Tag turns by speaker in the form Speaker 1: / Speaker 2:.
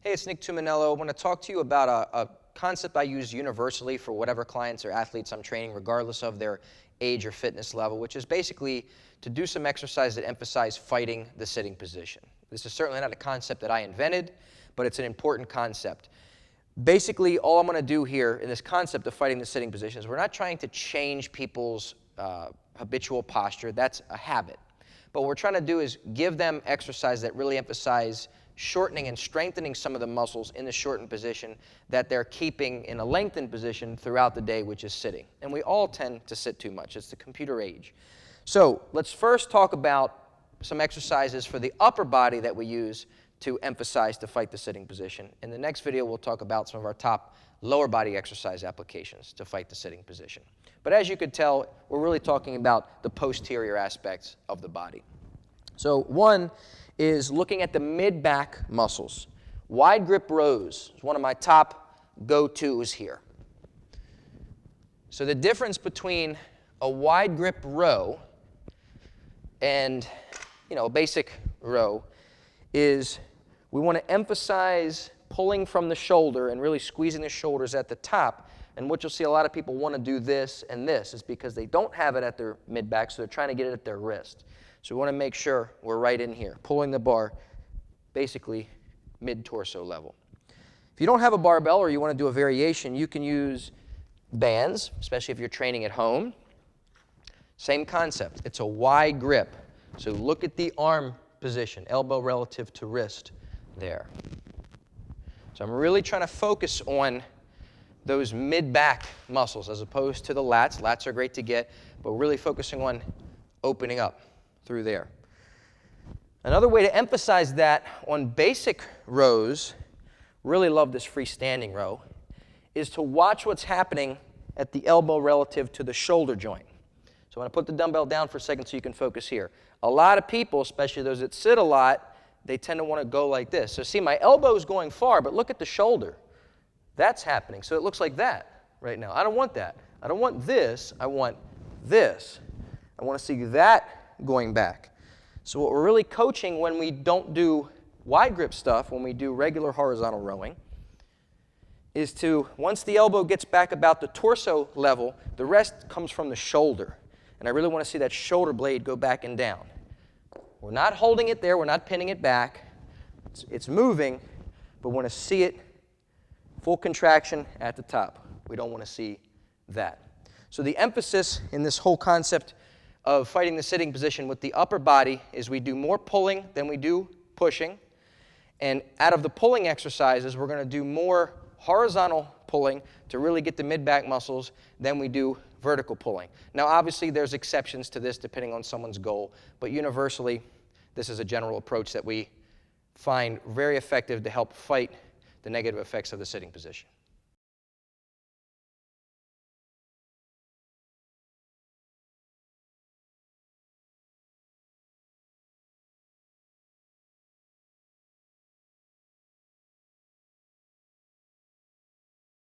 Speaker 1: Hey, it's Nick Tuminello. I want to talk to you about a concept I use universally for whatever clients or athletes I'm training, regardless of their age or fitness level, which is basically to do some exercise that emphasize fighting the sitting position. This is certainly not a concept that I invented, but it's an important concept. Basically, all I'm going to do here in this concept of fighting the sitting position is we're not trying to change people's habitual posture. That's a habit. But what we're trying to do is give them exercise that really emphasize shortening and strengthening some of the muscles in the shortened position that they're keeping in a lengthened position throughout the day, which is sitting. And we all tend to sit too much. It's the computer age. So let's first talk about some exercises for the upper body that we use to emphasize to fight the sitting position. In the next video, we'll talk about some of our top lower body exercise applications to fight the sitting position. But as you could tell, we're really talking about the posterior aspects of the body. So one is looking at the mid-back muscles. Wide grip rows is one of my top go-tos here. So the difference between a wide grip row and a basic row is we want to emphasize pulling from the shoulder and really squeezing the shoulders at the top. And what you'll see a lot of people want to do this and this is because they don't have it at their mid-back, so they're trying to get it at their wrist. So we want to make sure we're right in here, pulling the bar basically mid-torso level. If you don't have a barbell or you want to do a variation, you can use bands, especially if you're training at home. Same concept. It's a wide grip. So look at the arm position, elbow relative to wrist there. So I'm really trying to focus on those mid-back muscles as opposed to the lats. Lats are great to get, but really focusing on opening up through there. Another way to emphasize that on basic rows, really love this freestanding row, is to watch what's happening at the elbow relative to the shoulder joint. So I'm going to put the dumbbell down for a second so you can focus here. A lot of people, especially those that sit a lot, they tend to want to go like this. So see, my elbow is going far, but look at the shoulder. That's happening. So it looks like that right now. I don't want that. I don't want this. I want this. I want to see that going back. So what we're really coaching when we don't do wide grip stuff, when we do regular horizontal rowing, is to, once the elbow gets back about the torso level, the rest comes from the shoulder. And I really want to see that shoulder blade go back and down. We're not holding it there. We're not pinning it back. It's moving, but we want to see it full contraction at the top. We don't want to see that. So the emphasis in this whole concept of fighting the sitting position with the upper body is we do more pulling than we do pushing. And out of the pulling exercises, we're going to do more horizontal pulling to really get the mid-back muscles than we do vertical pulling. Now, obviously, there's exceptions to this depending on someone's goal, but universally, this is a general approach that we find very effective to help fight the negative effects of the sitting position.